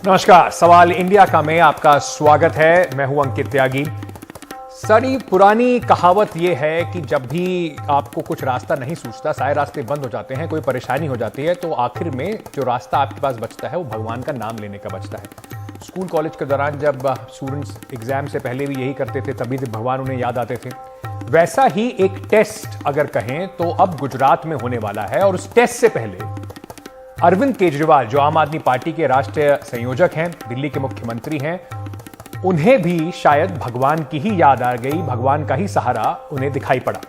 नमस्कार, सवाल इंडिया का में आपका स्वागत है। मैं हूं अंकित त्यागी। सारी पुरानी कहावत यह है कि जब भी आपको कुछ रास्ता नहीं सूझता, सारे रास्ते बंद हो जाते हैं, कोई परेशानी हो जाती है, तो आखिर में जो रास्ता आपके पास बचता है वो भगवान का नाम लेने का बचता है। स्कूल कॉलेज के दौरान जब स्टूडेंट्स एग्जाम से पहले भी यही करते थे, तभी भगवान उन्हें याद आते थे। वैसा ही एक टेस्ट अगर कहें तो अब गुजरात में होने वाला है, और उस टेस्ट से पहले अरविंद केजरीवाल, जो आम आदमी पार्टी के राष्ट्रीय संयोजक हैं, दिल्ली के मुख्यमंत्री हैं, उन्हें भी शायद भगवान की ही याद आ गई, भगवान का ही सहारा उन्हें दिखाई पड़ा।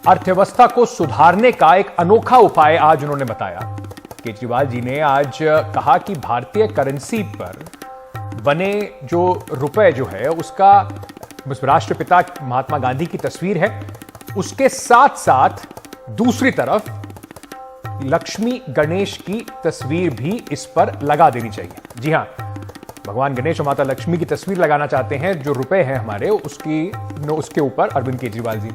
अर्थव्यवस्था को सुधारने का एक अनोखा उपाय आज उन्होंने बताया। केजरीवाल जी ने आज कहा कि भारतीय करेंसी पर बने जो रुपए जो है उसका राष्ट्रपिता महात्मा गांधी की तस्वीर है, उसके साथ साथ दूसरी तरफ लक्ष्मी गणेश की तस्वीर भी इस पर लगा देनी चाहिए। जी हां, भगवान गणेश और माता लक्ष्मी की तस्वीर लगाना चाहते हैं जो रुपए हैं हमारे, उसके ऊपर अरविंद केजरीवाल जी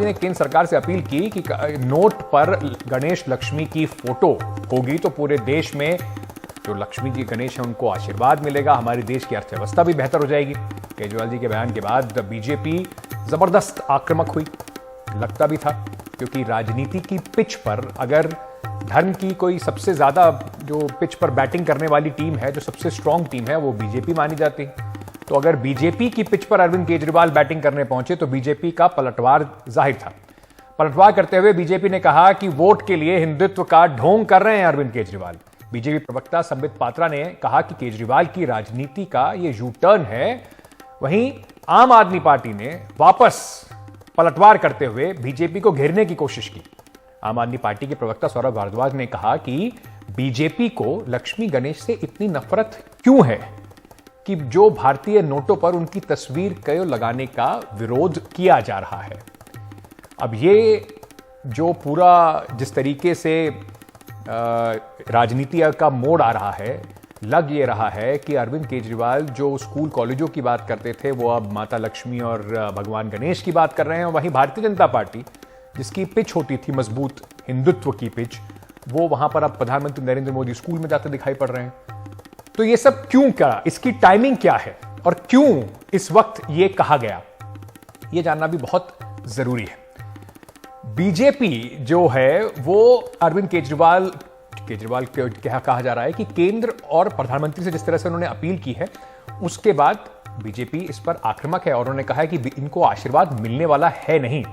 ने केंद्र सरकार से अपील की कि नोट पर गणेश लक्ष्मी की फोटो होगी तो पूरे देश में जो लक्ष्मी जी गणेश हैं उनको आशीर्वाद मिलेगा, हमारे देश की अर्थव्यवस्था भी बेहतर हो जाएगी। केजरीवाल जी के बयान के बाद बीजेपी जबरदस्त आक्रामक हुई, लगता भी था, क्योंकि राजनीति की पिच पर अगर धर्म की कोई सबसे ज्यादा जो पिच पर बैटिंग करने वाली टीम है, जो सबसे स्ट्रांग टीम है, वो बीजेपी मानी जाती है। तो अगर बीजेपी की पिच पर अरविंद केजरीवाल बैटिंग करने पहुंचे तो बीजेपी का पलटवार जाहिर था। पलटवार करते हुए बीजेपी ने कहा कि वोट के लिए हिंदुत्व का ढोंग कर रहे हैं अरविंद केजरीवाल। बीजेपी प्रवक्ता संबित पात्रा ने कहा कि केजरीवाल की राजनीति का ये यू टर्न है। वहीं आम आदमी पार्टी ने वापस पलटवार करते हुए बीजेपी को घेरने की कोशिश की। आम आदमी पार्टी के प्रवक्ता सौरभ भारद्वाज ने कहा कि बीजेपी को लक्ष्मी गणेश से इतनी नफरत क्यों है कि जो भारतीय नोटों पर उनकी तस्वीर को लगाने का विरोध किया जा रहा है। अब ये जो पूरा जिस तरीके से राजनीति का मोड़ आ रहा है, लग ये रहा है कि अरविंद केजरीवाल जो स्कूल कॉलेजों की बात करते थे वो अब माता लक्ष्मी और भगवान गणेश की बात कर रहे हैं। वहीं भारतीय जनता पार्टी, जिसकी पिच होती थी मजबूत हिंदुत्व की पिच, वो वहां पर अब प्रधानमंत्री नरेंद्र मोदी स्कूल में जाते दिखाई पड़ रहे हैं। तो ये सब क्यों, क्या इसकी टाइमिंग क्या है और क्यों इस वक्त ये कहा गया, ये जानना भी बहुत जरूरी है। बीजेपी जो है वो अरविंद केजरीवाल क्या कहा जा रहा है कि केंद्र और प्रधानमंत्री से जिस तरह से उन्होंने अपील की है, उसके बाद बीजेपी इस पर आक्रामक है और उन्होंने कहा है कि इनको आशीर्वाद मिलने वाला है नहीं।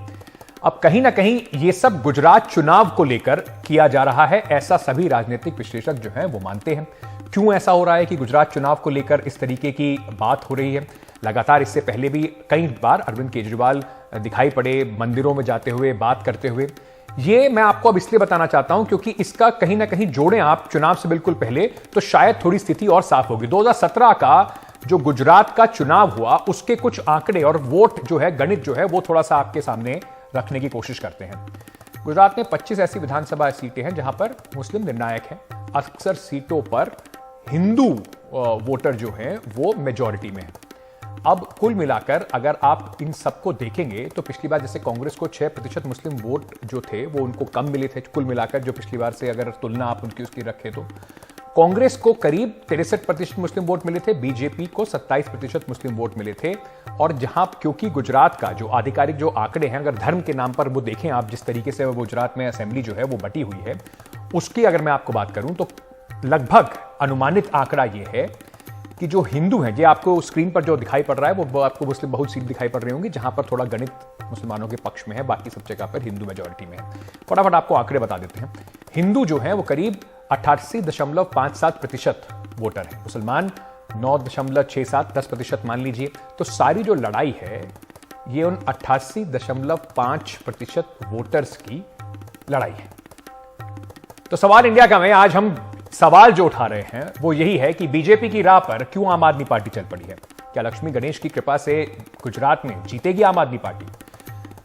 अब कहीं ना कहीं ये सब गुजरात चुनाव को लेकर किया जा रहा है, ऐसा सभी राजनीतिक विश्लेषक जो हैं वो मानते हैं। क्यों ऐसा हो रहा है कि गुजरात चुनाव को लेकर इस तरीके की बात हो रही है? लगातार इससे पहले भी कई बार अरविंद केजरीवाल दिखाई पड़े मंदिरों में जाते हुए, बात करते हुए। ये मैं आपको अब इसलिए बताना चाहता हूं क्योंकि इसका कहीं ना कहीं जोड़ें आप चुनाव से बिल्कुल पहले, तो शायद थोड़ी स्थिति और साफ होगी। 2017 का जो गुजरात का चुनाव हुआ, उसके कुछ आंकड़े और वोट जो है, गणित जो है, वो थोड़ा सा आपके सामने रखने की कोशिश करते हैं। गुजरात में 25 ऐसी विधानसभा सीटें हैं जहां पर मुस्लिम निर्णायक हैं। अक्सर सीटों पर हिंदू वोटर जो हैं वो मेजॉरिटी में है। अब कुल मिलाकर अगर आप इन सबको देखेंगे तो पिछली बार जैसे कांग्रेस को 6% मुस्लिम वोट जो थे वो उनको कम मिले थे। कुल मिलाकर जो पिछली बार से अगर तुलना आप उनकी उसकी रखें तो कांग्रेस को करीब 63% मुस्लिम वोट मिले थे, बीजेपी को 27% मुस्लिम वोट मिले थे। और जहां क्योंकि गुजरात का जो आधिकारिक जो आंकड़े हैं, अगर धर्म के नाम पर वो देखें आप, जिस तरीके से गुजरात में असेंबली जो है वो बटी हुई है, उसकी अगर मैं आपको बात करूं तो लगभग अनुमानित आंकड़ा ये है कि जो हिंदू हैं, ये आपको स्क्रीन पर जो दिखाई पड़ रहा है वो आपको मुस्लिम बहुत सीट दिखाई पड़ रही होंगी जहां पर थोड़ा गणित मुसलमानों के पक्ष में है, बाकी सब जगह पर हिंदू मेजॉरिटी में है। फटाफट आपको आंकड़े बता देते हैं। हिंदू जो है वो करीब 88.57% वोटर है, मुसलमान 9.67 10% मान लीजिए। तो सारी जो लड़ाई है ये उन 88.5% वोटर्स की लड़ाई है। तो सवाल इंडिया का में आज हम सवाल जो उठा रहे हैं वो यही है कि बीजेपी की राह पर क्यों आम आदमी पार्टी चल पड़ी है? क्या लक्ष्मी गणेश की कृपा से गुजरात में जीतेगी आम आदमी पार्टी?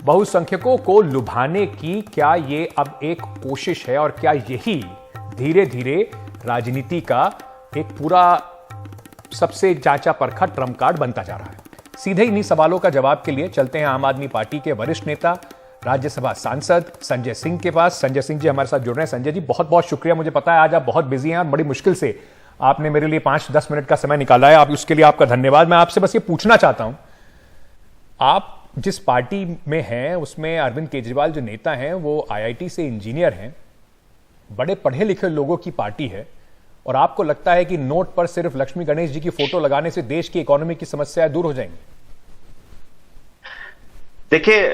बहुसंख्यकों को लुभाने की क्या ये अब एक कोशिश है और क्या यही धीरे धीरे राजनीति का एक पूरा सबसे जांचा परखा ट्रम्प कार्ड बनता जा रहा है? सीधे इन्हीं सवालों का जवाब के लिए चलते हैं आम आदमी पार्टी के वरिष्ठ नेता, राज्यसभा सांसद संजय सिंह के पास। संजय सिंह जी हमारे साथ जुड़ रहे हैं। संजय जी, बहुत बहुत शुक्रिया। मुझे पता है आज आप बहुत बिजी हैं और बड़ी मुश्किल से आपने मेरे लिए 5-10 मिनट का समय निकाला है, आप उसके लिए आपका धन्यवाद। मैं आपसे बस ये पूछना चाहता हूं, आप जिस पार्टी में हैं उसमें अरविंद केजरीवाल जो नेता हैं वो आईआईटी से इंजीनियर हैं, बड़े पढ़े लिखे लोगों की पार्टी है, और आपको लगता है कि नोट पर सिर्फ लक्ष्मी गणेश जी की फोटो लगाने से देश की इकोनॉमी की समस्याएं दूर हो जाएंगी? देखिए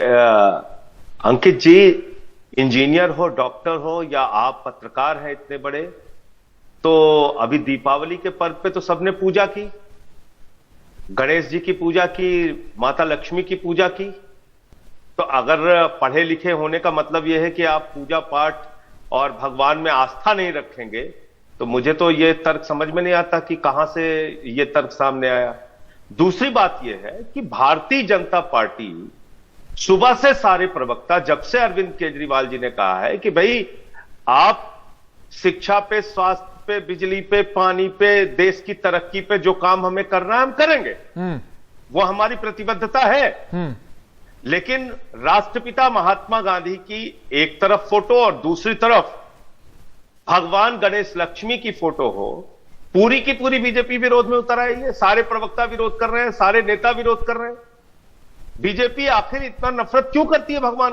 अंकित जी, इंजीनियर हो, डॉक्टर हो, या आप पत्रकार हैं इतने बड़े, तो अभी दीपावली के पर्व पे तो सबने पूजा की, गणेश जी की पूजा की, माता लक्ष्मी की पूजा की। तो अगर पढ़े लिखे होने का मतलब यह है कि आप पूजा पाठ और भगवान में आस्था नहीं रखेंगे, तो मुझे तो यह तर्क समझ में नहीं आता कि कहां से यह तर्क सामने आया। दूसरी बात यह है कि भारतीय जनता पार्टी सुबह से सारे प्रवक्ता, जब से अरविंद केजरीवाल जी ने कहा है कि भाई आप शिक्षा पे, स्वास्थ्य पे, बिजली पे, पानी पे, देश की तरक्की पे जो काम हमें करना है हम करेंगे, वो हमारी प्रतिबद्धता है। लेकिन राष्ट्रपिता महात्मा गांधी की एक तरफ फोटो और दूसरी तरफ भगवान गणेश लक्ष्मी की फोटो हो, पूरी की पूरी बीजेपी विरोध में उतर आई है। सारे प्रवक्ता विरोध कर रहे हैं, सारे नेता विरोध कर रहे हैं। बीजेपी आखिर इतना नफरत क्यों करती है भगवान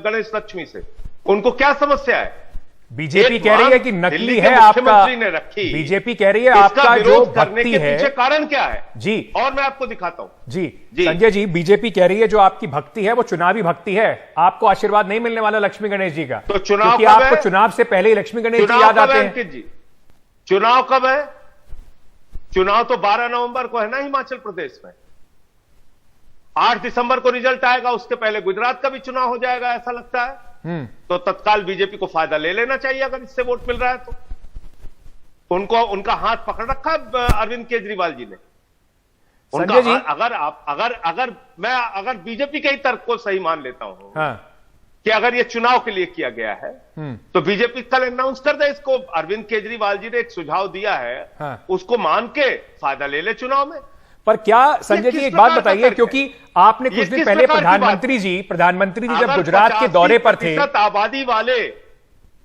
गणेश लक्ष्मी से? उनको क्या समस्या है? बीजेपी कह रही है कि नकली है आपका, ने रखी, बीजेपी कह रही है आपका जो भक्ति है, पीछे कारण क्या है जी, और मैं आपको दिखाता हूं जी। संजय जी, बीजेपी कह रही है जो आपकी भक्ति है वो चुनावी भक्ति है, आपको आशीर्वाद नहीं मिलने वाला लक्ष्मी गणेश जी का, तो चुनाव क्योंकि आपको चुनाव से पहले ही लक्ष्मी गणेश जी याद आते हैं। जी, चुनाव कब है? चुनाव तो 12 नवंबर को है ना हिमाचल प्रदेश में। 8 दिसंबर को रिजल्ट आएगा, उसके पहले गुजरात का भी चुनाव हो जाएगा ऐसा लगता है। तो तत्काल बीजेपी को फायदा ले लेना चाहिए अगर इससे वोट मिल रहा है तो। उनको उनका हाथ पकड़ रखा अरविंद केजरीवाल जी ने। उनका जी, अगर बीजेपी के ही तर्क को सही मान लेता हूं, हाँ, कि अगर ये चुनाव के लिए किया गया है तो बीजेपी कल अनाउंस कर दे इसको। अरविंद केजरीवाल जी ने एक सुझाव दिया है, हाँ, उसको मान के फायदा ले ले चुनाव में। पर क्या संजय जी एक बात बताइए, क्योंकि आपने कुछ दिन पहले प्रधानमंत्री जी जब गुजरात के दौरे पर थे, आबादी वाले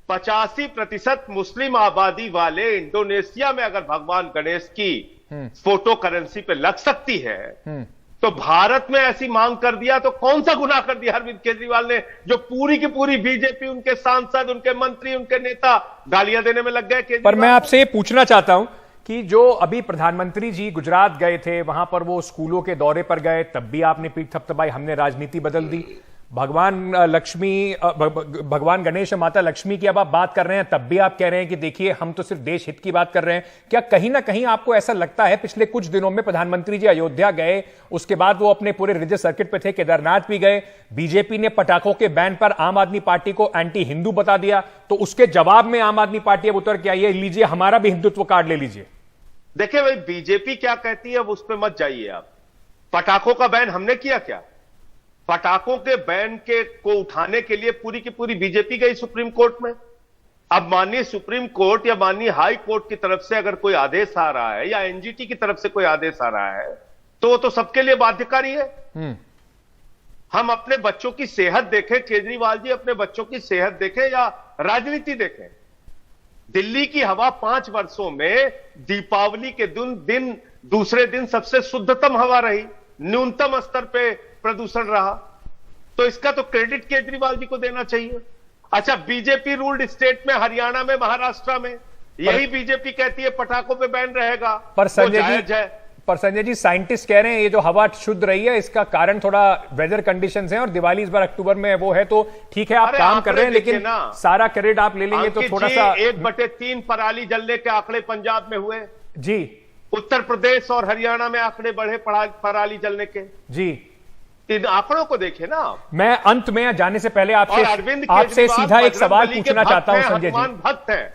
85% मुस्लिम आबादी वाले इंडोनेशिया में अगर भगवान गणेश की फोटो करेंसी पे लग सकती है, तो भारत में ऐसी मांग कर दिया तो कौन सा गुनाह कर दिया अरविंद केजरीवाल ने, जो पूरी की पूरी बीजेपी, उनके सांसद, उनके मंत्री, उनके नेता गालियां देने में लग गए। पर मैं आपसे ये पूछना चाहता हूं कि जो अभी प्रधानमंत्री जी गुजरात गए थे, वहां पर वो स्कूलों के दौरे पर गए, तब भी आपने पीठ थपथपाई, हमने राजनीति बदल दी। भगवान गणेश और माता लक्ष्मी की अब आप बात कर रहे हैं, तब भी आप कह रहे हैं कि देखिए हम तो सिर्फ देश हित की बात कर रहे हैं। क्या कहीं ना कहीं आपको ऐसा लगता है, पिछले कुछ दिनों में प्रधानमंत्री जी अयोध्या गए, उसके बाद वो अपने पूरे रिलीजियस सर्किट पे थे, केदारनाथ भी गए, बीजेपी ने पटाखों के बैन पर आम आदमी पार्टी को एंटी हिंदू बता दिया, तो उसके जवाब में आम आदमी पार्टी अब उतर के आई है, लीजिए हमारा भी हिंदुत्व कार्ड ले लीजिए। देखिए भाई, बीजेपी क्या कहती है अब उस पर मत जाइए आप। पटाखों का बैन हमने किया क्या? पटाखों के बैन को उठाने के लिए पूरी की पूरी बीजेपी गई सुप्रीम कोर्ट में। अब माननीय सुप्रीम कोर्ट या माननीय हाई कोर्ट की तरफ से अगर कोई आदेश आ रहा है या एनजीटी की तरफ से कोई आदेश आ रहा है तो वो तो सबके लिए बाध्यकारी है। हम अपने बच्चों की सेहत देखें, केजरीवाल जी अपने बच्चों की सेहत देखें या राजनीति देखें। दिल्ली की हवा 5 वर्षों में दीपावली के दिन दूसरे दिन सबसे शुद्धतम हवा रही, न्यूनतम स्तर पे प्रदूषण रहा, तो इसका तो क्रेडिट केजरीवाल जी को देना चाहिए। अच्छा, बीजेपी रूल्ड स्टेट में, हरियाणा में, महाराष्ट्र में यही बीजेपी कहती है पटाखों पे बैन रहेगा, पर संजय जी साइंटिस्ट कह रहे हैं ये जो हवा शुद्ध रही है इसका कारण थोड़ा वेदर कंडीशंस हैं, और दिवाली इस बार अक्टूबर में वो है, तो ठीक है आप काम कर रहे हैं, लेकिन सारा क्रेडिट आप ले लेंगे तो थोड़ा सा। 1/3 पराली जलने के आंकड़े पंजाब में हुए जी, उत्तर प्रदेश और हरियाणा में आंकड़े बढ़े पराली जलने के जी। इन आंकड़ों को देखें ना। मैं अंत में जाने से पहले आपसे सीधा एक सवाल पूछना चाहता हूं संजय जी। हनुमान भक्त है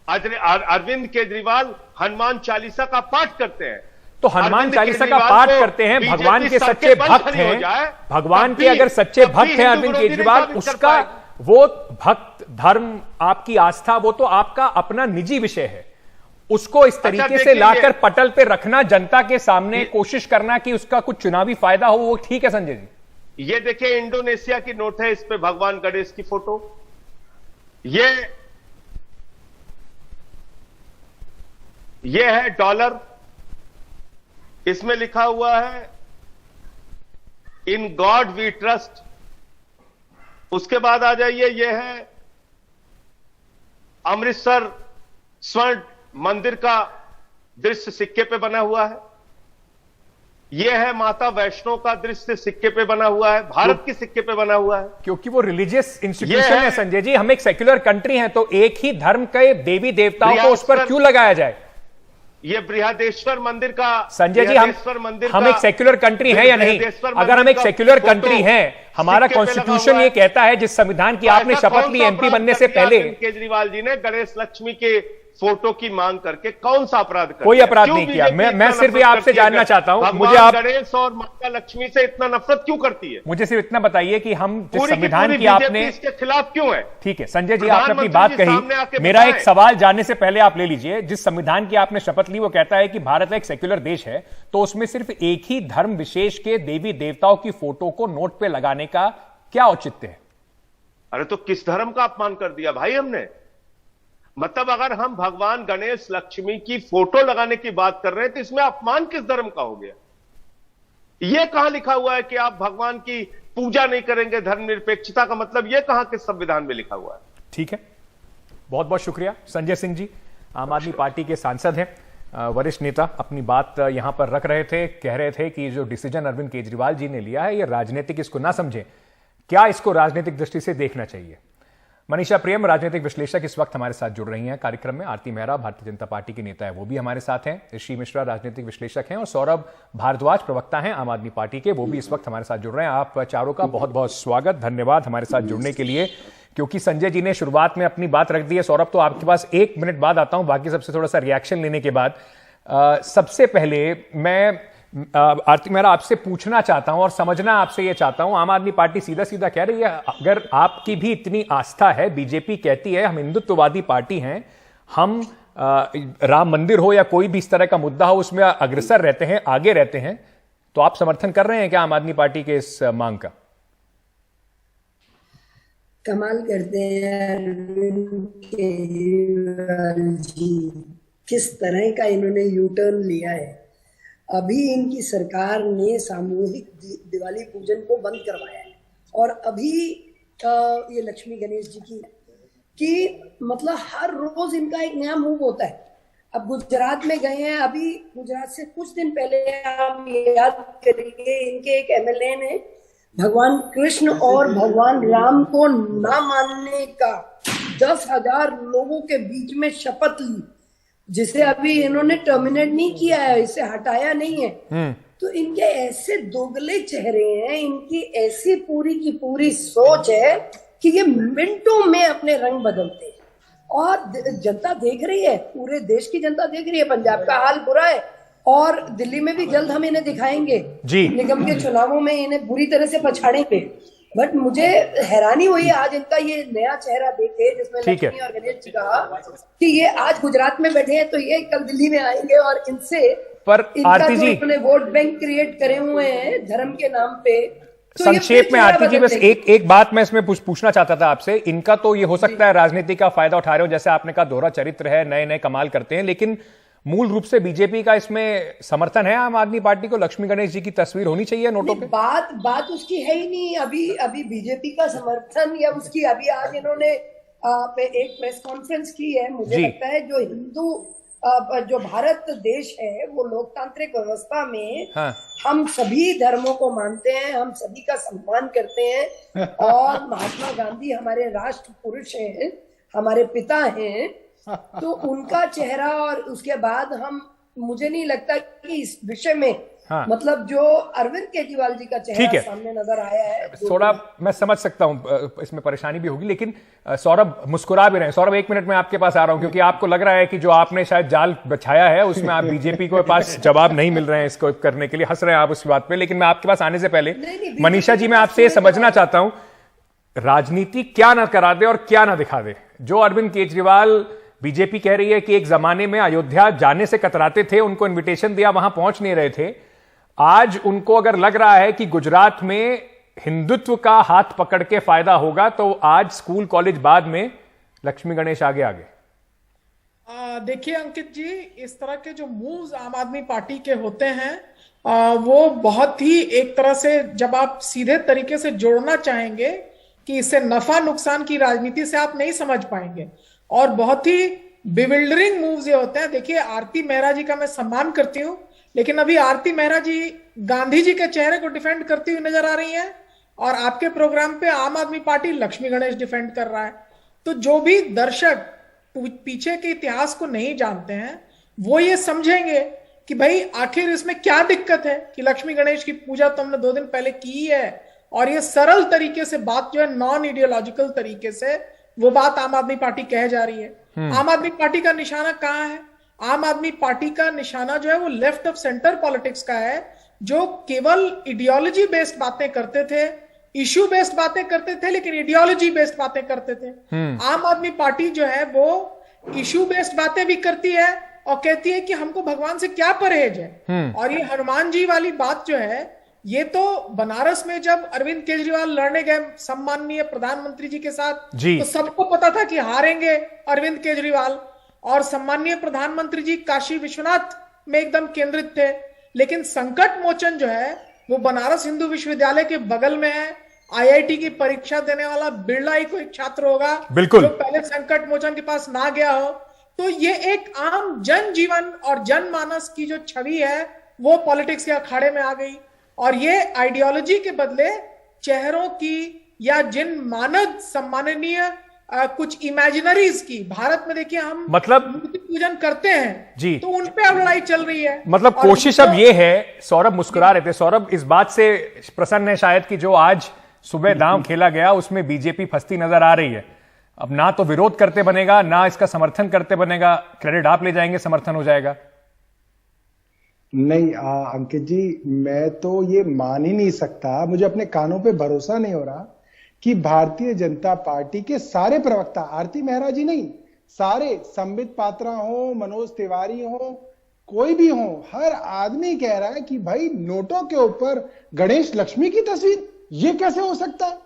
अरविंद केजरीवाल, हनुमान चालीसा का पाठ करते हैं, तो हनुमान चालीसा का पाठ करते हैं, भगवान के सच्चे भक्त हैं, भगवान के अगर सच्चे भक्त हैं अरविंद केजरीवाल, उसका वो भक्त धर्म, आपकी आस्था, वो तो आपका अपना निजी विषय है, उसको इस तरीके से लाकर पटल पे रखना, जनता के सामने कोशिश करना कि उसका कुछ चुनावी फायदा हो, वो ठीक है संजय जी। ये देखिए इंडोनेशिया की नोट है, इस पे भगवान गणेश की फोटो। यह है डॉलर, इसमें लिखा हुआ है इन गॉड वी ट्रस्ट। उसके बाद आ जाइए, यह है अमृतसर स्वर्ण मंदिर का दृश्य सिक्के पे बना हुआ है। यह है माता वैष्णो का दृश्य सिक्के पे बना हुआ है, भारत के सिक्के पे बना हुआ है। क्योंकि वो रिलीजियस इंस्टीट्यूशन है संजय जी, हम एक सेक्युलर कंट्री हैं, तो एक ही धर्म के देवी देवताओं को उस पर क्यों लगाया जाए? ये बृहदेश्वर मंदिर का संजय जी, हम एक सेक्युलर कंट्री है या नहीं? अगर हम एक सेक्युलर कंट्री हैं, हमारा कॉन्स्टिट्यूशन ये कहता है, जिस संविधान की आपने शपथ ली एमपी बनने से पहले, केजरीवाल जी ने गणेश लक्ष्मी के फोटो की मांग करके कौन सा अपराध कर? कोई अपराध नहीं किया। मैं सिर्फ ये आपसे जानना चाहता हूं, मुझे आप गणेश और माता लक्ष्मी से इतना नफरत क्यों करती है? मुझे सिर्फ इतना बताइए कि हम जिस संविधान की आपने इसके खिलाफ क्यों है? ठीक है संजय जी, आपने अपनी बात कही, मेरा एक सवाल जानने से पहले आप ले लीजिए। जिस संविधान की आपने शपथ ली वो कहता है कि भारत एक सेक्युलर देश है, तो उसमें सिर्फ एक ही धर्म विशेष के देवी देवताओं की फोटो को नोट पे लगाने का क्या औचित्य है? अरे तो किस धर्म का अपमान कर दिया भाई हमने? मतलब अगर हम भगवान गणेश लक्ष्मी की फोटो लगाने की बात कर रहे हैं तो इसमें अपमान किस धर्म का हो गया? यह कहां लिखा हुआ है कि आप भगवान की पूजा नहीं करेंगे? धर्मनिरपेक्षता का मतलब यह कहां किस संविधान में लिखा हुआ है? ठीक है, बहुत बहुत शुक्रिया संजय सिंह जी, आम आदमी पार्टी के सांसद हैं, वरिष्ठ नेता, अपनी बात यहां पर रख रहे थे, कह रहे थे कि जो डिसीजन अरविंद केजरीवाल जी ने लिया है यह राजनीतिक, इसको ना समझें, क्या इसको राजनीतिक दृष्टि से देखना चाहिए। मनीषा प्रियम राजनीतिक विश्लेषक इस वक्त हमारे साथ जुड़ रही हैं कार्यक्रम में। आरती मेहरा भारतीय जनता पार्टी की नेता है, वो भी हमारे साथ हैं। ऋषि मिश्रा राजनीतिक विश्लेषक हैं और सौरभ भारद्वाज प्रवक्ता हैं आम आदमी पार्टी के, वो भी इस वक्त हमारे साथ जुड़ रहे हैं। आप चारों का बहुत बहुत स्वागत, धन्यवाद हमारे साथ जुड़ने के लिए। क्योंकि संजय जी ने शुरुआत में अपनी बात रख दी है, सौरभ तो आपके पास 1 मिनट बाद आता हूं, बाकी सबसे थोड़ा सा रिएक्शन लेने के बाद। सबसे पहले मैं आरती मेहरा आपसे पूछना चाहता हूं और समझना आपसे यह चाहता हूं, आम आदमी पार्टी सीधा सीधा कह रही है अगर आपकी भी इतनी आस्था है, बीजेपी कहती है हम हिंदुत्ववादी पार्टी हैं, हम राम मंदिर हो या कोई भी इस तरह का मुद्दा हो उसमें अग्रसर रहते हैं, आगे रहते हैं, तो आप समर्थन कर रहे हैं क्या आम आदमी पार्टी के इस मांग का? कमाल करते हैं अरविंद केजरीवाल जी, किस तरह का इन्होंने यू टर्न लिया है। अभी इनकी सरकार ने सामूहिक दिवाली पूजन को बंद करवाया है और अभी ये लक्ष्मी गणेश जी की मतलब हर रोज इनका एक नया मूव होता है। अब गुजरात में गए हैं, अभी गुजरात से कुछ दिन पहले आप याद करिए, इनके एक एमएलए ने भगवान कृष्ण और भगवान राम को ना मानने का 10,000 लोगों के बीच में शपथ ली, जिसे अभी इन्होंने टर्मिनेट नहीं किया है, इसे हटाया नहीं है। तो इनके ऐसे दोगले चेहरे हैं, इनकी ऐसी पूरी की पूरी सोच है कि ये मिनटों में अपने रंग बदलते हैं और जनता देख रही है, पूरे देश की जनता देख रही है। पंजाब का हाल बुरा है और दिल्ली में भी जल्द हम इन्हें दिखाएंगे जी, निगम के चुनावों में इन्हें बुरी तरह से पछाड़ेंगे। बट मुझे हैरानी हुई आज इनका ये नया चेहरा देखे, जिसमें लक्ष्मी और गणेश जी कहा कि ये आज गुजरात में बैठे हैं तो ये कल दिल्ली में आएंगे और इनसे पर आरती जी इन्होंने वोट बैंक क्रिएट करे हुए हैं धर्म के नाम पे। तो संक्षेप में आरती जी बस एक बात मैं इसमें पूछना चाहता था आपसे, इनका तो ये हो सकता है राजनीति का फायदा उठा रहे हो, जैसे आपने कहा दोहरा चरित्र है, नए नए कमाल करते हैं, लेकिन मूल रूप से बीजेपी का इसमें समर्थन है आम आदमी पार्टी को? लक्ष्मी गणेश जी की तस्वीर होनी चाहिए नोटों पे? बात उसकी है ही नहीं। अभी बीजेपी का समर्थन या उसकी अभी आज इन्होंने एक प्रेस कॉन्फ्रेंस की है। मुझे लगता है जो भारत देश है वो लोकतांत्रिक व्यवस्था में हम सभी धर्मों को मानते हैं, हम सभी का सम्मान करते हैं और महात्मा गांधी हमारे राष्ट्र पुरुष हैं, हमारे पिता हैं, तो उनका चेहरा और उसके बाद मुझे नहीं लगता कि इस विषय में मतलब जो अरविंद केजरीवाल जी का चेहरा सामने नजर आया है, थोड़ा मैं समझ सकता हूं इसमें परेशानी भी होगी, लेकिन सौरभ मुस्कुरा भी रहे हैं। सौरभ 1 मिनट में आपके पास आ रहा हूं, क्योंकि आपको लग रहा है कि जो आपने शायद जाल बिछाया है उसमें आप बीजेपी के पास जवाब नहीं मिल रहे हैं इसको करने के लिए, हंस रहे हैं आप उस बात पे। लेकिन मैं आपके पास आने से पहले मनीषा जी, मैं आपसे समझना चाहता हूं, राजनीति क्या ना करा दे और क्या ना दिखा दे। जो अरविंद केजरीवाल, बीजेपी कह रही है कि एक जमाने में अयोध्या जाने से कतराते थे, उनको इनविटेशन दिया, वहां पहुंच नहीं रहे थे, आज उनको अगर लग रहा है कि गुजरात में हिंदुत्व का हाथ पकड़ के फायदा होगा, तो आज स्कूल कॉलेज बाद में लक्ष्मी गणेश आगे देखिए अंकित जी, इस तरह के जो मूव्स आम आदमी पार्टी के होते हैं वो बहुत ही एक तरह से, जब आप सीधे तरीके से जोड़ना चाहेंगे कि इससे नफा नुकसान की राजनीति से आप नहीं समझ पाएंगे, और बहुत ही बिविल्डरिंग मूव्स ये होते हैं। देखिए, आरती मेहरा जी का मैं सम्मान करती हूँ, लेकिन अभी आरती मेहरा जी गांधी जी के चेहरे को डिफेंड करती हुई नजर आ रही है, और आपके प्रोग्राम पे आम आदमी पार्टी लक्ष्मी गणेश डिफेंड कर रहा है। तो जो भी दर्शक पीछे के इतिहास को नहीं जानते हैं वो ये समझेंगे कि भाई आखिर इसमें क्या दिक्कत है कि लक्ष्मी गणेश की पूजा तो हमने 2 दिन पहले की है, और ये सरल तरीके से बात जो है, नॉन आइडियोलॉजिकल तरीके से वो बात आम आदमी पार्टी कह जा रही है। आम आदमी पार्टी का निशाना कहां है? आम आदमी पार्टी का निशाना जो है वो लेफ्ट ऑफ सेंटर पॉलिटिक्स का है, जो केवल आइडियोलॉजी बेस्ड बातें करते थे, इश्यू बेस्ड बातें करते थे, लेकिन आइडियोलॉजी बेस्ड बातें करते थे। आम आदमी पार्टी जो है वो इश्यू बेस्ड बातें भी करती है और कहती है कि हमको भगवान से क्या परहेज है। और ये हनुमान जी वाली बात जो है, ये तो बनारस में जब अरविंद केजरीवाल लड़ने गए सम्माननीय प्रधानमंत्री जी के साथ, तो सबको पता था कि हारेंगे अरविंद केजरीवाल, और सम्माननीय प्रधानमंत्री जी काशी विश्वनाथ में एकदम केंद्रित थे। लेकिन संकट मोचन जो है वो बनारस हिंदू विश्वविद्यालय के बगल में है। आईआईटी की परीक्षा देने वाला बिरला ही कोई छात्र होगा जो पहले संकट मोचन के पास ना गया हो। तो ये एक आम जनजीवन और जनमानस की जो छवि है वो पॉलिटिक्स के अखाड़े में आ गई, और ये आइडियोलॉजी के बदले चेहरों की या जिन मानद सम्माननीय कुछ इमेजिनरीज की, भारत में देखिए हम मतलब मूर्ति पूजन करते हैं जी, तो उन पे अब लड़ाई चल रही है। मतलब कोशिश अब ये है, सौरभ मुस्कुरा रहे थे, सौरभ इस बात से प्रसन्न है शायद कि जो आज सुबह दांव खेला गया उसमें बीजेपी फंसती नजर आ रही है। अब ना तो विरोध करते बनेगा, ना इसका समर्थन करते बनेगा, क्रेडिट आप ले जाएंगे, समर्थन हो जाएगा। नहीं अंकित जी, मैं तो ये मान ही नहीं सकता, मुझे अपने कानों पे भरोसा नहीं हो रहा कि भारतीय जनता पार्टी के सारे प्रवक्ता, आरती मेहरा जी नहीं, सारे, संबित पात्रा हो, मनोज तिवारी हो, कोई भी हो, हर आदमी कह रहा है कि भाई नोटों के ऊपर गणेश लक्ष्मी की तस्वीर, ये कैसे हो सकता है?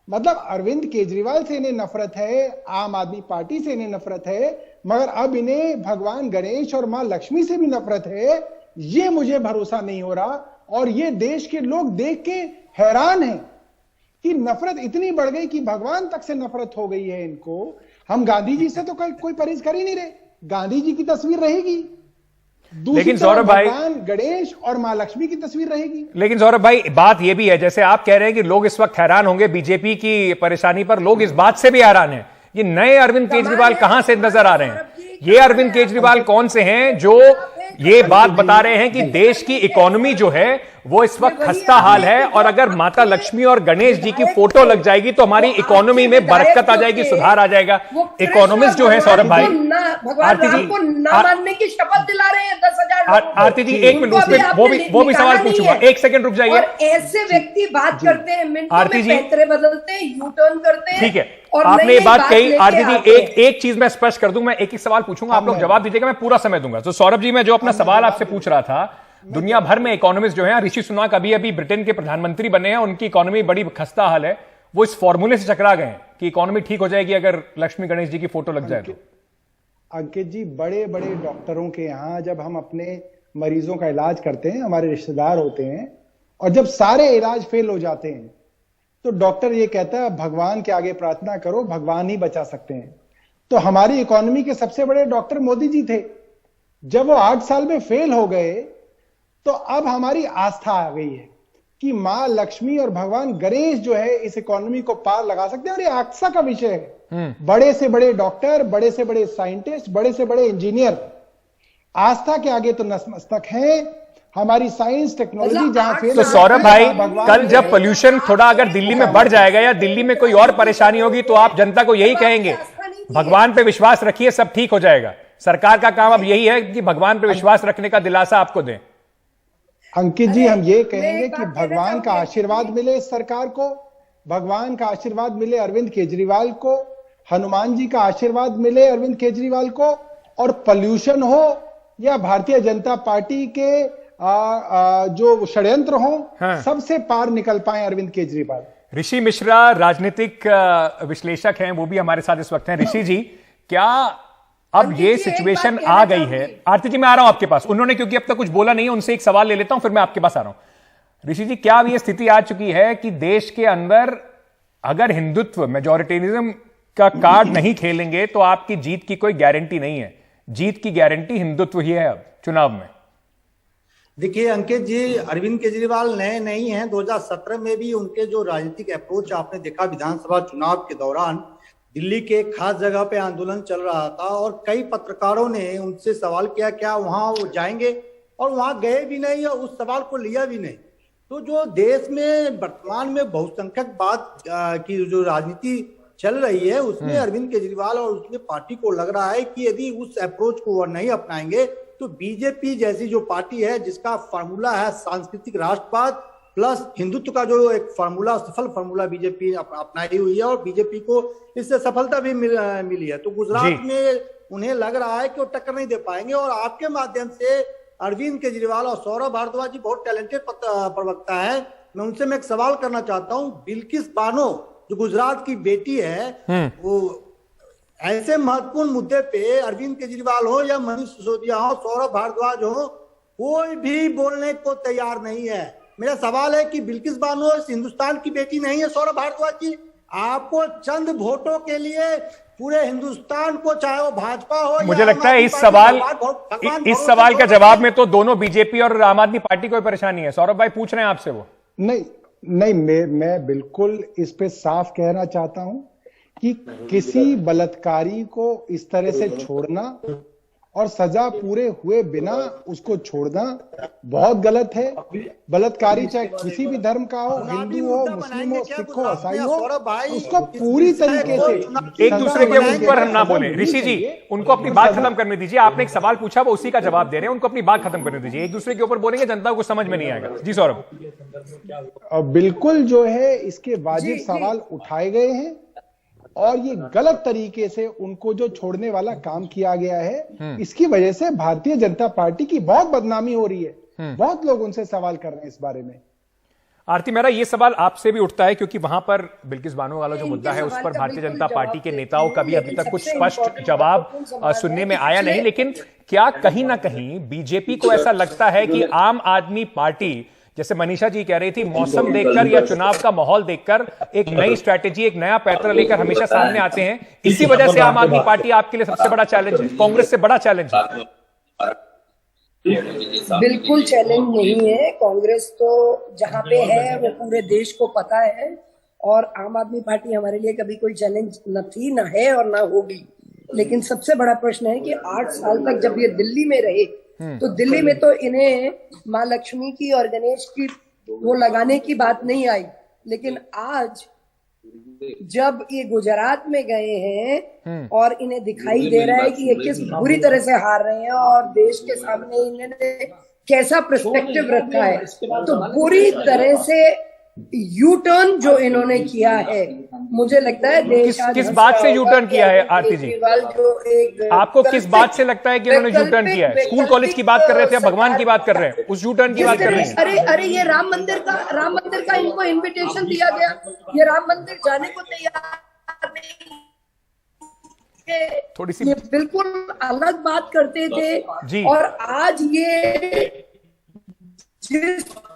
मतलब अरविंद केजरीवाल से इन्हें नफरत है, आम आदमी पार्टी से इन्हें नफरत है, मगर अब इन्हें भगवान गणेश और मां लक्ष्मी से भी नफरत है। ये मुझे भरोसा नहीं हो रहा, और ये देश के लोग देख के हैरान हैं कि नफरत इतनी बढ़ गई कि भगवान तक से नफरत हो गई है इनको। हम गांधी जी से तो कोई परहेज कर ही नहीं रहे, गांधी जी की तस्वीर रहेगी, लेकिन सौरभ भाई भगवान गणेश और मां लक्ष्मी की तस्वीर रहेगी। लेकिन सौरभ भाई बात यह भी है, जैसे आप कह रहे हैं कि लोग इस वक्त हैरान होंगे बीजेपी की परेशानी पर, लोग इस बात से भी हैरान हैं, ये नए अरविंद केजरीवाल कहां से नजर आ रहे हैं? ये अरविंद केजरीवाल कौन से हैं जो ये बात बता रहे हैं कि देश की इकोनॉमी जो है वो इस वक्त खस्ता हाल है, और अगर माता लक्ष्मी और गणेश जी की फोटो लग जाएगी तो हमारी इकोनॉमी में बरकत आ जाएगी, सुधार आ जाएगा। इकोनॉमिस्ट जो है सौरभ भाई, आरती जी को ना मानने की शपथ दिला रहे हैं 10,000 आरती जी 1 मिनट, उसमें वो भी सवाल पूछूंगा, 1 सेकंड रुक जाइए। ऐसे व्यक्ति बात करते हैं, मिनटों आरती में जी पैतरे बदलते हैं, यू टर्न करते हैं। ठीक है, और आपने ये बात कही। आरती जी एक एक चीज मैं स्पष्ट कर दूं, मैं एक सवाल पूछूंगा, आप लोग जवाब दीजिएगा, मैं पूरा समय दूंगा। तो सौरभ जी, मैं जो अपना सवाल आपसे पूछ रहा था, दुनिया भर में इकोनॉमिस्ट जो है, ऋषि सुनाक अभी अभी ब्रिटेन के प्रधानमंत्री बने हैं, उनकी इकोनॉमी बड़ी खस्ता हाल है, वो इस फॉर्मूले से चकरा गए कि इकोनॉमी ठीक हो जाएगी अगर लक्ष्मी गणेश जी की फोटो लग जाए तो। अंकित जी, बड़े बड़े डॉक्टरों के यहां जब हम अपने मरीजों का इलाज करते हैं, हमारे रिश्तेदार होते हैं, और जब सारे इलाज फेल हो जाते हैं तो डॉक्टर ये कहता है भगवान के आगे प्रार्थना करो, भगवान ही बचा सकते हैं। तो हमारी इकोनॉमी के सबसे बड़े डॉक्टर मोदी जी थे, जब वो 8 साल में फेल हो गए तो अब हमारी आस्था आ गई है कि मां लक्ष्मी और भगवान गणेश जो है इस इकोनॉमी को पार लगा सकते हैं, और ये आस्था का विषय है। बड़े से बड़े डॉक्टर, बड़े से बड़े साइंटिस्ट, बड़े से बड़े इंजीनियर आस्था के आगे तो नतमस्तक हैं। हमारी साइंस टेक्नोलॉजी जहां फेल, तो सौरभ भाई, कल जब पोल्यूशन थोड़ा अगर दिल्ली में बढ़ जाएगा या दिल्ली में कोई और परेशानी होगी तो आप जनता को यही कहेंगे भगवान पे विश्वास रखिए, सब ठीक हो जाएगा। सरकार का काम अब यही है कि भगवान पे विश्वास रखने का दिलासा आपको दें। अंकित जी, हम ये कहेंगे कि भगवान का आशीर्वाद मिले इस सरकार को, भगवान का आशीर्वाद मिले अरविंद केजरीवाल को, हनुमान जी का आशीर्वाद मिले अरविंद केजरीवाल को, और पोल्यूशन हो या भारतीय जनता पार्टी के जो षड्यंत्र हो, सबसे पार निकल पाए अरविंद केजरीवाल। ऋषि मिश्रा राजनीतिक विश्लेषक हैं, वो भी हमारे साथ इस वक्त हैं। ऋषि जी, क्या अब अंकित ये जी, एक सिचुएशन बात आ कहना गई है। चाहूंगी। आरती जी मैं आ रहा हूं आपके पास, उन्होंने क्योंकि अब तक कुछ बोला नहीं है, उनसे एक सवाल ले लेता हूं, फिर मैं आपके पास आ रहा हूं। ऋषि जी, क्या अब ये स्थिति आ चुकी है कि देश के अंदर अगर हिंदुत्व, मेजोरिटेरिज्म का कार्ड नहीं खेलेंगे तो आपकी जीत की कोई गारंटी नहीं है? जीत की गारंटी हिंदुत्व ही है अब चुनाव में। देखिए अंकित जी, अरविंद केजरीवाल नए नहीं हैं। 2017 में भी उनके जो राजनीतिक अप्रोच आपने देखा, विधानसभा चुनाव के दौरान दिल्ली के एक खास जगह पे आंदोलन चल रहा था और कई पत्रकारों ने उनसे सवाल किया क्या वहां वो जाएंगे, और वहां गए भी नहीं और उस सवाल को लिया भी नहीं। तो जो देश में वर्तमान में बहुसंख्यक की जो राजनीति चल रही है, उसमें अरविंद केजरीवाल और उसकी पार्टी को लग रहा है कि यदि उस अप्रोच को वो नहीं अपनाएंगे तो बीजेपी जैसी जो पार्टी है, जिसका फार्मूला है सांस्कृतिक राष्ट्रवाद प्लस हिंदुत्व का जो एक फार्मूला, सफल फार्मूला बीजेपी अपनाई हुई है और बीजेपी को इससे सफलता भी मिली है, तो गुजरात में उन्हें लग रहा है कि वो टक्कर नहीं दे पाएंगे। और आपके माध्यम से अरविंद केजरीवाल और सौरभ भारद्वाज जी बहुत टैलेंटेड प्रवक्ता है, मैं उनसे मैं एक सवाल करना चाहता हूँ। बिल्किस बानो जो गुजरात की बेटी है, वो ऐसे महत्वपूर्ण मुद्दे पे अरविंद केजरीवाल हो या मनीष सिसोदिया हो, सौरभ भारद्वाज हो, कोई भी बोलने को तैयार नहीं है। मेरा सवाल है कि बिल्किस बानो इस हिंदुस्तान की बेटी नहीं है? सौरभ भारद्वाज जी, आपको चंद वोटों के लिए पूरे हिंदुस्तान को, चाहे वो भाजपा हो, मुझे लगता है इस सवाल का जवाब में तो दोनों बीजेपी और आम आदमी पार्टी को परेशानी है। सौरभ भाई पूछ रहे हैं आपसे वो। नहीं, मैं बिल्कुल इस पे साफ कहना चाहता हूं कि किसी बलात्कारी को इस तरह से छोड़ना और सजा पूरे हुए बिना उसको छोड़ना बहुत गलत है। बलात्कारी चाहे किसी भी धर्म का हो, हिंदू हो, मुस्लिम हो, सिख हो, ईसाई हो, उसको पूरी तरीके से एक दूसरे के ऊपर हम ना बोले। ऋषि जी, उनको अपनी बात खत्म करने दीजिए। आपने एक सवाल पूछा, वो उसी का जवाब दे रहे हैं, उनको अपनी बात खत्म करने दीजिए। एक दूसरे के ऊपर बोलेंगे जनता को समझ में नहीं आएगा। जी सौरभ। बिल्कुल जो है इसके वाजिब सवाल उठाए गए हैं और ये गलत तरीके से उनको जो छोड़ने वाला काम किया गया है, इसकी वजह से भारतीय जनता पार्टी की बहुत बदनामी हो रही है। बहुत लोग उनसे सवाल कर रहे हैं इस बारे में। आरती, मेरा ये सवाल आपसे भी उठता है क्योंकि वहां पर बिल्किस बानो वाला जो मुद्दा है उस पर भारतीय जनता पार्टी के नेताओं का भी अभी तक कुछ स्पष्ट जवाब सुनने में आया नहीं। लेकिन क्या कहीं ना कहीं बीजेपी को ऐसा लगता है कि आम आदमी पार्टी, जैसे मनीषा जी कह रही थी, मौसम देखकर या चुनाव का माहौल देखकर एक नई स्ट्रैटेजी, एक नया पैतरा लेकर हमेशा सामने आते हैं, इसी वजह से आम आदमी पार्टी आपके लिए सबसे बड़ा चैलेंज है, कांग्रेस से बड़ा चैलेंज है? बिल्कुल चैलेंज नहीं है। कांग्रेस तो जहां पे है वो पूरे देश को पता है और आम आदमी पार्टी हमारे लिए कभी कोई चैलेंज न थी, न है और न होगी। लेकिन सबसे बड़ा प्रश्न है कि 8 साल तक जब ये दिल्ली में रहे तो दिल्ली में तो इन्हें माँ लक्ष्मी की और गणेश की वो लगाने की बात नहीं आई, लेकिन आज जब ये गुजरात में गए हैं और इन्हें दिखाई दे रहा है कि ये किस बुरी तरह से हार रहे हैं और देश के सामने इन्होंने कैसा पर्सपेक्टिव रखा है, तो बुरी तरह से यू टर्न जो इन्होंने किया है, मुझे लगता है देश किस बात से यू टर्न किया है? आरती जी, आपको किस बात से लगता है कि इन्होंने यू टर्न किया है? स्कूल कॉलेज की बात कर रहे थे, भगवान की बात कर रहे हैं, उस यू टर्न की बात कर रहे हैं। अरे ये राम मंदिर का इनको इनविटेशन दिया गया, ये राम मंदिर जाने को तैयार नहीं, थोड़ी सी ये बिल्कुल अलग बात करते थे जी। और आज ये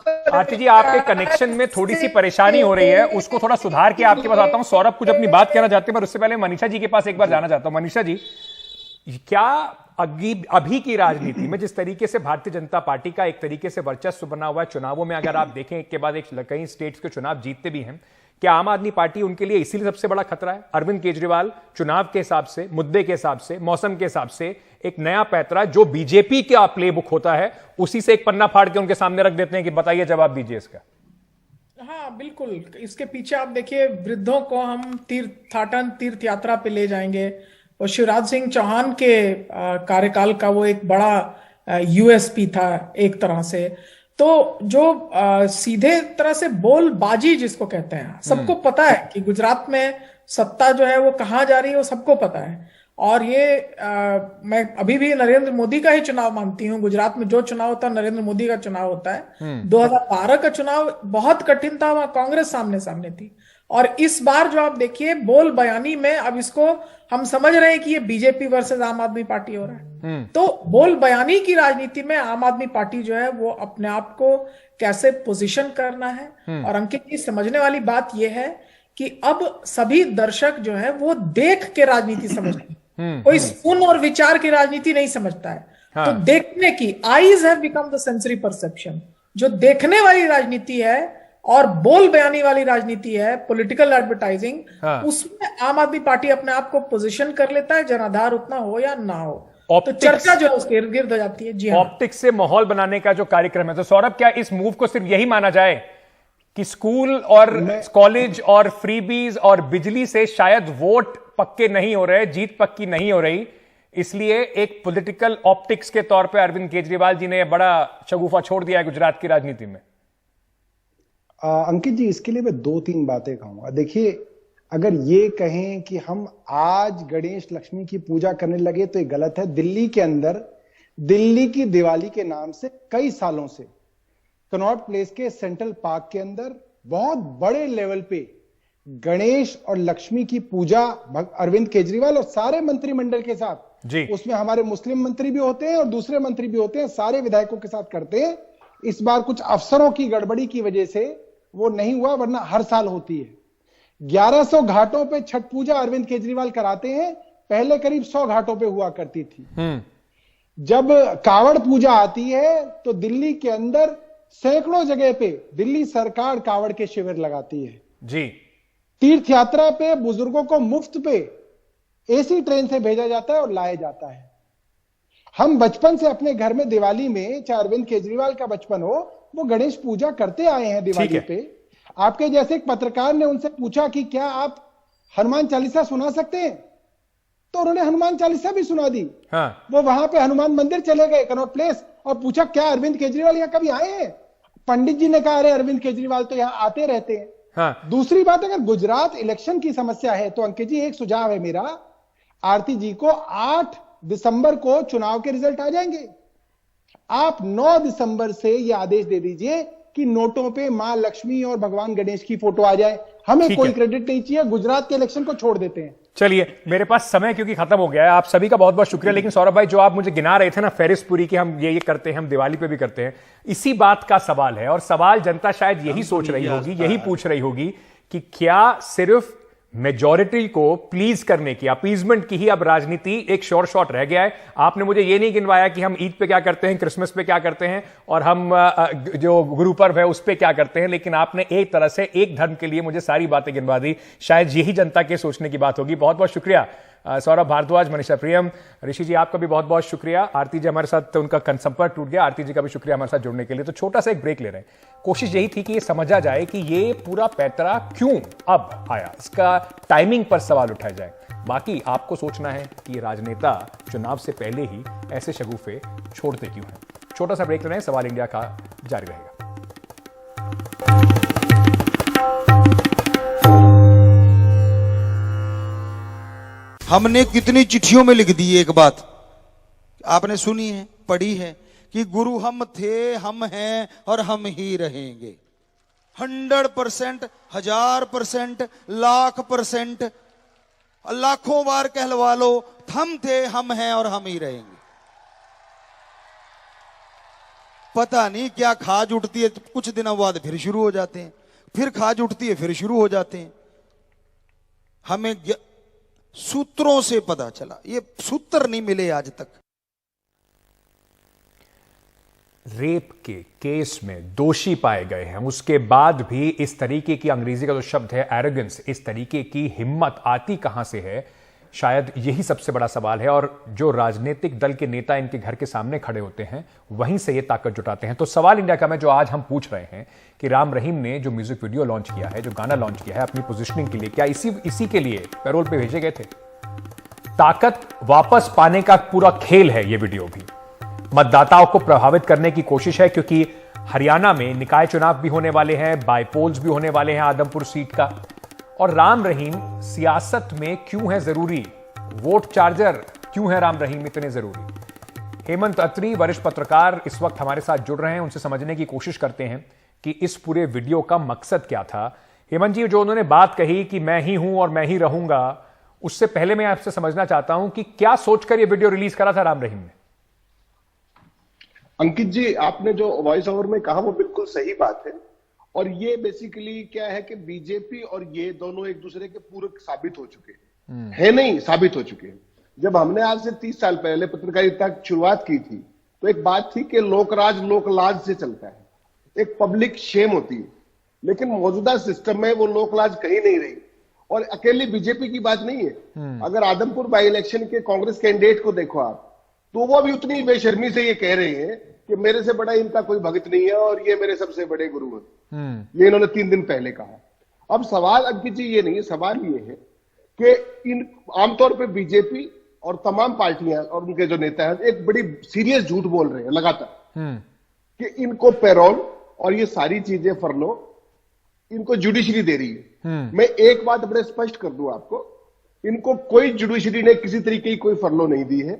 आरती जी, आपके कनेक्शन में थोड़ी सी परेशानी हो रही है, उसको थोड़ा सुधार के आपके पास आता हूं। सौरभ कुछ अपनी बात कहना चाहते हैं, पर उससे पहले मनीषा जी के पास एक बार जाना चाहता हूं। मनीषा जी, क्या अभी की राजनीति में जिस तरीके से भारतीय जनता पार्टी का एक तरीके से वर्चस्व बना हुआ है चुनावों में, अगर आप देखें एक के बाद एक कई स्टेट्स के चुनाव जीतते भी हैं, क्या आम आदमी पार्टी उनके लिए इसीलिए सबसे बड़ा खतरा है? अरविंद केजरीवाल चुनाव के हिसाब से, मुद्दे के हिसाब से, मौसम के हिसाब से एक नया पैतरा जो बीजेपी का प्लेबुक होता है, उसी से एक पन्ना फाड़ के उनके सामने रख देते हैं कि बताइए, जवाब दीजिए इसका। हाँ बिल्कुल, इसके पीछे आप देखिए, वृद्धों को हम तीर्थ यात्रा पे ले जाएंगे, और शिवराज सिंह चौहान के कार्यकाल का वो एक बड़ा यूएसपी था एक तरह से। तो जो सीधे तरह से बोलबाजी जिसको कहते हैं, सबको पता है कि गुजरात में सत्ता जो है वो कहाँ जा रही है, वो सबको पता है। और ये मैं अभी भी नरेंद्र मोदी का ही चुनाव मानती हूँ। गुजरात में जो चुनाव होता है नरेंद्र मोदी का चुनाव होता है। 2012 का चुनाव बहुत कठिन था, वहां कांग्रेस सामने सामने थी। और इस बार जो आप देखिए बोल बयानी में, अब इसको हम समझ रहे हैं कि ये बीजेपी वर्सेस आम आदमी पार्टी हो रहा है, तो बोल बयानी की राजनीति में आम आदमी पार्टी जो है वो अपने आप को कैसे पोजीशन करना है। और अंकित जी, समझने वाली बात यह है कि अब सभी दर्शक जो है वो देख के राजनीति समझते हैं, कोई सुन और विचार की राजनीति नहीं समझता है। तो देखने की, eyes have become the sensory perception, जो देखने वाली राजनीति है और बोल बयानी वाली राजनीति है, पॉलिटिकल एडवर्टाइजिंग, उसमें आम आदमी पार्टी अपने आप को पोजीशन कर लेता है, जनाधार उतना हो या ना हो, तो चर्चा जो है उसके इर्द गिर्द हो जाती है। जी हाँ, ऑप्टिक्स से माहौल बनाने का जो कार्यक्रम है। तो सौरभ, क्या इस मूव को सिर्फ यही माना जाए कि स्कूल और कॉलेज और फ्रीबीज और बिजली से शायद वोट पक्के नहीं हो रहे, जीत पक्की नहीं हो रही, इसलिए एक पॉलिटिकल ऑप्टिक्स के तौर पे अरविंद केजरीवाल जी ने बड़ा शगुफा छोड़ दिया है गुजरात की राजनीति में? अंकित जी, इसके लिए मैं 2-3 बातें कहूंगा। देखिए, अगर ये कहें कि हम आज गणेश लक्ष्मी की पूजा करने लगे तो ये गलत है। दिल्ली के अंदर दिल्ली की दिवाली के नाम से कई सालों से कनॉट प्लेस के सेंट्रल पार्क के अंदर बहुत बड़े लेवल पे गणेश और लक्ष्मी की पूजा अरविंद केजरीवाल और सारे मंत्रिमंडल के साथ जी, उसमें हमारे मुस्लिम मंत्री भी होते हैं और दूसरे मंत्री भी होते हैं, सारे विधायकों के साथ करते हैं। इस बार कुछ अफसरों की गड़बड़ी की वजह से वो नहीं हुआ, वरना हर साल होती है। 1100 घाटों पे छठ पूजा अरविंद केजरीवाल कराते हैं, पहले करीब 100 घाटों पे हुआ करती थी। जब कावड़ पूजा आती है तो दिल्ली के अंदर सैकड़ों जगह पे दिल्ली सरकार कावड़ के शिविर लगाती है जी। तीर्थ यात्रा पे बुजुर्गों को मुफ्त पे एसी ट्रेन से भेजा जाता है और लाया जाता है। हम बचपन से अपने घर में दिवाली में, चाहे अरविंद केजरीवाल का बचपन हो, वो गणेश पूजा करते आए हैं दिवाली पे। आपके जैसे एक पत्रकार ने उनसे पूछा कि क्या आप हनुमान चालीसा सुना सकते हैं, तो उन्होंने हनुमान चालीसा भी सुना दी। वो वहां पे हनुमान मंदिर चले गए कनॉट प्लेस और पूछा क्या अरविंद केजरीवाल यहाँ कभी आए हैं? पंडित जी ने कहा अरे अरविंद केजरीवाल तो यहाँ आते रहते हैं। दूसरी बात, अगर गुजरात इलेक्शन की समस्या है तो अंकित जी एक सुझाव है मेरा, आरती जी को 8 दिसंबर को चुनाव के रिजल्ट आ जाएंगे। आप 9 दिसंबर से यह आदेश दे दीजिए कि नोटों पे मां लक्ष्मी और भगवान गणेश की फोटो आ जाए। हमें कोई क्रेडिट नहीं चाहिए, गुजरात के इलेक्शन को छोड़ देते हैं। चलिए, मेरे पास समय क्योंकि खत्म हो गया है, आप सभी का बहुत बहुत शुक्रिया। लेकिन सौरभ भाई, जो आप मुझे गिना रहे थे ना फेरिसपुरी की, हम ये करते हैं, हम दिवाली पे भी करते हैं, इसी बात का सवाल है। और सवाल जनता शायद यही सोच रही होगी, यही पूछ रही होगी कि क्या सिर्फ मेजॉरिटी को प्लीज करने की, अपीजमेंट की ही अब राजनीति एक शॉर्ट शॉट रह गया है? आपने मुझे ये नहीं गिनवाया कि हम ईद पे क्या करते हैं, क्रिसमस पे क्या करते हैं, और हम जो गुरु पर्व है उस पे क्या करते हैं, लेकिन आपने एक तरह से एक धर्म के लिए मुझे सारी बातें गिनवा दी। शायद यही जनता के सोचने की बात होगी। बहुत बहुत शुक्रिया सौरभ भारद्वाज, मनीषा प्रियम, ऋषि जी, आपका भी बहुत बहुत शुक्रिया। आरती जी हमारे साथ, उनका संपर्क टूट गया, आरती जी का भी शुक्रिया हमारे साथ जुड़ने के लिए। तो छोटा सा एक ब्रेक ले रहे हैं। कोशिश यही थी कि ये समझा जाए कि ये पूरा पैंतरा क्यों अब आया, इसका टाइमिंग पर सवाल उठाया जाए। बाकी आपको सोचना है कि ये राजनेता चुनाव से पहले ही ऐसे शगुफे छोड़ते क्यों हैं। छोटा सा ब्रेक ले रहे हैं, सवाल इंडिया का जारी रहेगा। हमने कितनी चिट्ठियों में लिख दी एक बात, आपने सुनी है, पढ़ी है कि गुरु हम थे, हम हैं और हम ही रहेंगे। 100%, 1000%, 1,00,000%, लाखों बार कहलवा लो, हम थे, हम हैं और हम ही रहेंगे। पता नहीं क्या खाज उठती है, तो कुछ दिनों बाद फिर शुरू हो जाते हैं, फिर खाज उठती है, फिर शुरू हो जाते हैं। हमें सूत्रों से पता चला, ये सूत्र नहीं मिले आज तक। रेप के केस में दोषी पाए गए हैं, उसके बाद भी इस तरीके की, अंग्रेजी का जो शब्द है एरोगेंस, इस तरीके की हिम्मत आती कहां से है? शायद यही सबसे बड़ा सवाल है। और जो राजनीतिक दल के नेता इनके घर के सामने खड़े होते हैं, वहीं से ये ताकत जुटाते हैं। तो सवाल इंडिया का में जो आज हम पूछ रहे हैं कि राम रहीम ने जो म्यूजिक वीडियो लॉन्च किया है, जो गाना लॉन्च किया है अपनी पोजीशनिंग के लिए, क्या इसी के लिए पैरोल पे भेजे गए थे? ताकत वापस पाने का पूरा खेल है ये वीडियो भी। मतदाताओं को प्रभावित करने की कोशिश है, क्योंकि हरियाणा में निकाय चुनाव भी होने वाले हैं, बाईपोल्स भी होने वाले हैं आदमपुर सीट का। और राम रहीम सियासत में क्यों है जरूरी? वोट चार्जर क्यों है राम रहीम इतने जरूरी? हेमंत अत्री, वरिष्ठ पत्रकार, इस वक्त हमारे साथ जुड़ रहे हैं, उनसे समझने की कोशिश करते हैं कि इस पूरे वीडियो का मकसद क्या था, हेमंत जी, जो उन्होंने बात कही कि मैं ही हूं और मैं ही रहूंगा, उससे पहले मैं आपसे समझना चाहता हूं कि क्या सोचकर ये वीडियो रिलीज करा था राम रहीम ने? अंकित जी, आपने जो वॉइस ओवर में कहा वो बिल्कुल सही बात है। और ये बेसिकली क्या है कि बीजेपी और ये दोनों एक दूसरे के पूरक साबित हो चुके हैं, है नहीं, साबित हो चुके हैं। जब हमने आज से 30 साल पहले पत्रकारिता की शुरुआत की थी तो एक बात थी कि लोकराज लोकलाज से चलता है, एक पब्लिक शेम होती है। लेकिन मौजूदा सिस्टम में वो लोकलाज कहीं नहीं रही। और अकेली बीजेपी की बात नहीं है। अगर आदमपुर बाई इलेक्शन के कांग्रेस कैंडिडेट को देखो आप, तो वो भी उतनी बेशर्मी से ये कह रहे हैं कि मेरे से बड़ा इनका कोई भगत नहीं है और ये मेरे सबसे बड़े गुरु हैं। ये इन्होंने 3 दिन पहले कहा। अब सवाल अंकित जी ये नहीं है, सवाल ये है कि इन आमतौर पर बीजेपी और तमाम पार्टियां और उनके जो नेता हैं एक बड़ी सीरियस झूठ बोल रहे हैं लगातार कि इनको पैरोल और ये सारी चीजें फरलो इनको जुडिशरी दे रही है। मैं एक बात बड़े स्पष्ट कर दूं आपको, इनको कोई जुडिशरी ने किसी तरीके की कोई फरलो नहीं दी है।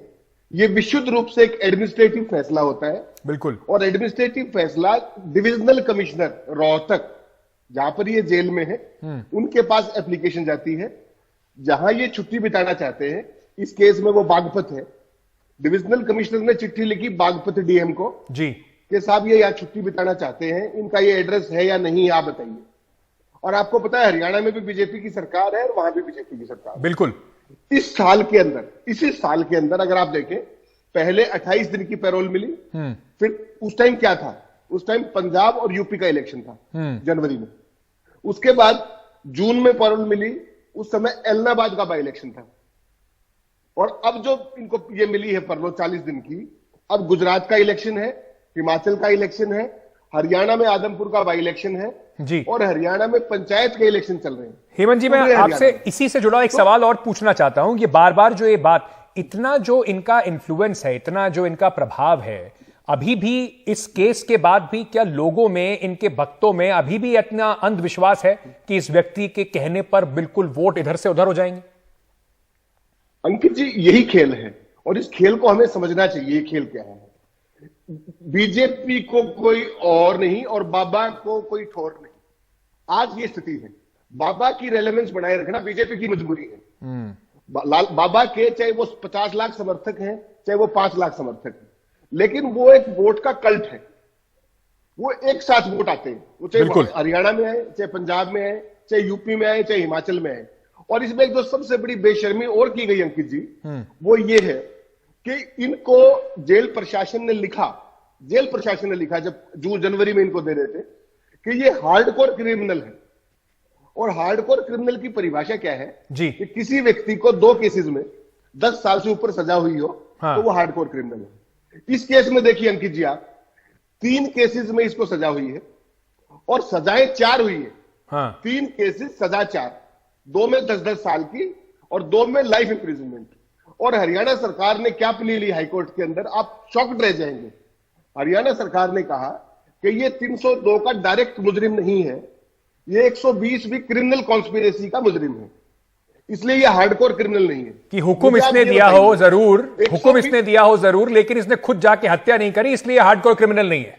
ये विशुद्ध रूप से एक एडमिनिस्ट्रेटिव फैसला होता है। बिल्कुल। और एडमिनिस्ट्रेटिव फैसला डिविजनल कमिश्नर रोहतक, जहां पर ये जेल में है, उनके पास एप्लीकेशन जाती है। जहां ये छुट्टी बिताना चाहते हैं, इस केस में वो बागपत है, डिविजनल कमिश्नर ने चिट्ठी लिखी बागपत डीएम को जी कि साहब ये यहाँ छुट्टी बिताना चाहते हैं, इनका ये एड्रेस है या नहीं आप बताइए। और आपको पता है हरियाणा में भी बीजेपी की सरकार है और वहां भी बीजेपी की सरकार है। बिल्कुल। इस साल के अंदर, इसी साल के अंदर अगर आप देखें, पहले 28 दिन की पैरोल मिली। फिर उस टाइम क्या था, उस टाइम पंजाब और यूपी का इलेक्शन था जनवरी में। उसके बाद जून में पैरोल मिली, उस समय एलनाबाद का बाई इलेक्शन था। और अब जो इनको ये मिली है पैरोल 40 दिन की, अब गुजरात का इलेक्शन है, हिमाचल का इलेक्शन है, हरियाणा में आदमपुर का बाई इलेक्शन है जी, और हरियाणा में पंचायत के इलेक्शन चल रहे हैं। हेमंत जी, मैं आपसे इसी से जुड़ा एक सवाल और पूछना चाहता हूं। ये बार बार जो ये बात, इतना जो इनका इन्फ्लुएंस है, इतना जो इनका प्रभाव है, अभी भी इस केस के बाद भी क्या लोगों में, इनके भक्तों में अभी भी इतना अंधविश्वास है कि इस व्यक्ति के कहने पर बिल्कुल वोट इधर से उधर हो जाएंगे? अंकित जी, यही खेल है और इस खेल को हमें समझना चाहिए। ये खेल क्या है? बीजेपी को कोई और नहीं और बाबा को कोई ठोर नहीं। आज ये स्थिति है। बाबा की रेलेवेंस बनाए रखना बीजेपी की मजबूरी है। बाबा के चाहे वो 50 लाख समर्थक हैं, चाहे वो 5 लाख समर्थक हैं, लेकिन वो एक वोट का कल्ट है। वो एक साथ वोट आते हैं, वो चाहे हरियाणा में आए, चाहे पंजाब में आए, चाहे यूपी में आए, चाहे हिमाचल में आए। और इसमें एक जो सबसे बड़ी बेशर्मी और की गई अंकित जी, वो ये है कि इनको जेल प्रशासन ने लिखा जब जून जनवरी में इनको दे रहे थे कि ये हार्डकोर क्रिमिनल है। और हार्डकोर क्रिमिनल की परिभाषा क्या है जी? कि किसी व्यक्ति को 2 केसेस में 10 साल से ऊपर सजा हुई हो तो वो हार्डकोर क्रिमिनल है। इस केस में देखिए अंकित जी, आप 3 केसेस में इसको सजा हुई है और सजाएं 4 हुई है। 3 केसेस सजा 4, 2 में 10-10 साल की और 2 में लाइफ इंप्रिजनमेंट। और हरियाणा सरकार ने क्या प्ली ली हाईकोर्ट के अंदर, आप शॉक्ड रह जाएंगे। हरियाणा सरकार ने कहा कि ये 302 का डायरेक्ट मुजरिम नहीं है, ये 120 भी क्रिमिनल कॉन्स्पिरेसी का मुजरिम है, इसलिए ये हार्डकोर क्रिमिनल नहीं है। कि हुक्म इसने दिया हो जरूर, हुक्म इसने दिया हो जरूर, लेकिन इसने खुद जाके हत्या नहीं करी, इसलिए हार्डकोर क्रिमिनल नहीं है।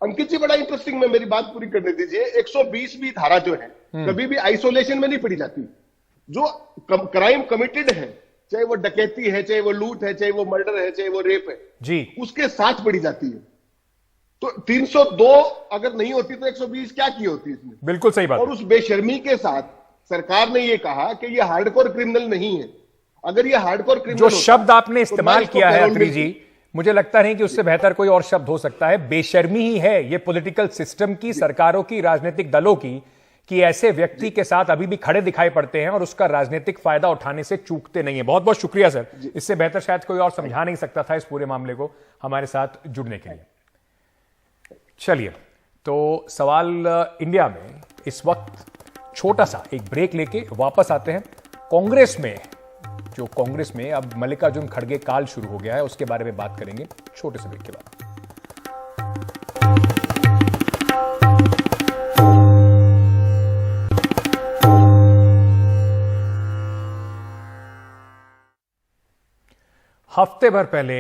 अंकित जी, बड़ा इंटरेस्टिंग, में मेरी बात पूरी करने दीजिए। 120वीं धारा जो है कभी भी आइसोलेशन में नहीं पड़ी जाती। जो क्राइम कमिटेड है, चाहे वो डकैती है, चाहे वो लूट है, चाहे वो मर्डर है, चाहे वो रेप है जी, उसके साथ पड़ी जाती है। तो 302 अगर नहीं होती तो 120 क्या की होती इसमें? बिल्कुल सही बात। और उस बेशर्मी के साथ सरकार ने ये कहा कि ये हार्डकोर क्रिमिनल नहीं है। अगर ये हार्डकोर क्रिमिनल, जो शब्द आपने इस्तेमाल किया है अत्री जी, मुझे लगता नहीं कि उससे बेहतर कोई और शब्द हो सकता है। बेशर्मी ही है ये पॉलिटिकल सिस्टम की, सरकारों की, राजनीतिक दलों की, कि ऐसे व्यक्ति के साथ अभी भी खड़े दिखाई पड़ते हैं और उसका राजनीतिक फायदा उठाने से चूकते नहीं है। बहुत बहुत शुक्रिया सर, इससे बेहतर शायद कोई और समझा नहीं सकता था इस पूरे मामले को हमारे साथ जुड़ने के लिए। चलिए, तो सवाल इंडिया में इस वक्त छोटा सा एक ब्रेक लेके वापस आते हैं। कांग्रेस में अब मल्लिकार्जुन खड़गे काल शुरू हो गया है, उसके बारे में बात करेंगे छोटे से ब्रेक के बाद। हफ्ते भर पहले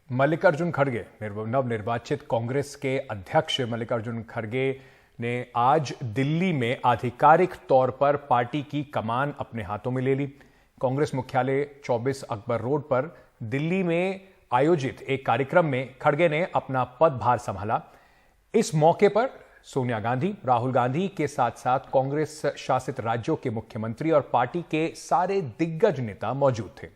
मल्लिकार्जुन खड़गे, नवनिर्वाचित कांग्रेस के अध्यक्ष मल्लिकार्जुन खड़गे ने आज दिल्ली में आधिकारिक तौर पर पार्टी की कमान अपने हाथों में ले ली। कांग्रेस मुख्यालय 24 अकबर रोड पर दिल्ली में आयोजित एक कार्यक्रम में खड़गे ने अपना पदभार संभाला। इस मौके पर सोनिया गांधी, राहुल गांधी के साथ साथ कांग्रेस शासित राज्यों के मुख्यमंत्री और पार्टी के सारे दिग्गज नेता मौजूद थे।